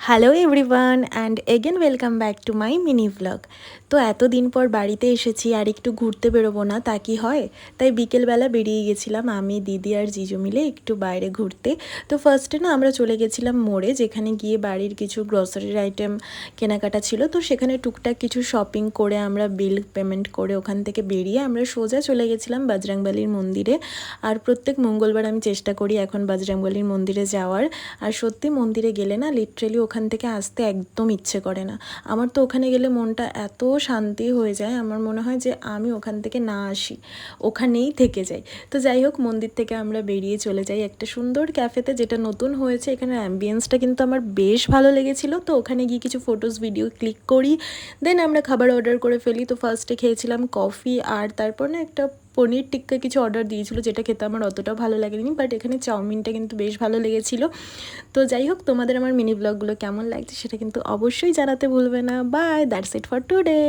Hello everyone and again welcome back to my mini vlog. তো এতদিন পর বাড়িতে এসেছি আর একটু ঘুরতে বেরোবো না তা কি হয়, তাই বিকেলবেলা বেরিয়ে গেছিলাম আমি, দিদি আর জিজু মিলে একটু বাইরে ঘুরতে। তো ফার্স্টে না আমরা চলে গেছিলাম মোড়ে, যেখানে গিয়ে বাড়ির কিছু গ্রসারির আইটেম কেনাকাটা ছিল। তো সেখানে টুকটাক কিছু শপিং করে আমরা বিল পেমেন্ট করে ওখান থেকে বেরিয়ে আমরা সোজা চলে গেছিলাম বজরংবলীর মন্দিরে। আর প্রত্যেক মঙ্গলবার আমি চেষ্টা করি এখন বজরংবলীর মন্দিরে যাওয়ার। আর সত্যি মন্দিরে গেলে না লিটারেলি ওখান থেকে আসতে একদম ইচ্ছে করে না। আমার তো ওখানে গেলে মনটা এত শান্তি হয়ে যায়, আমার মনে হয় যে আমি ওখান থেকে না আসি, ওখানেই থেকে যাই। তো যাই হোক, মন্দির থেকে আমরা বেরিয়ে চলে যাই একটা সুন্দর ক্যাফেতে, যেটা নতুন হয়েছে। এখানে অ্যাম্বিয়েন্সটা কিন্তু আমার বেশ ভালো লেগেছিলো। তো ওখানে গিয়ে কিছু ফটোস ভিডিও ক্লিক করি, দেন আমরা খাবার অর্ডার করে ফেলি। তো ফার্স্টে খেয়েছিলাম কফি, আর তারপর না একটা পনির টিক্কা কিছু অর্ডার দিয়েছিলো, যেটা খেতে আমার অতটাও ভালো লাগেনি, বাট এখানে চাউমিনটা কিন্তু বেশ ভালো লেগেছিলো। তো যাই হোক, তোমাদের আমার মিনি ব্লগগুলো কেমন লাগছে সেটা কিন্তু অবশ্যই জানাতে ভুলবে না। Bye, that's it for today.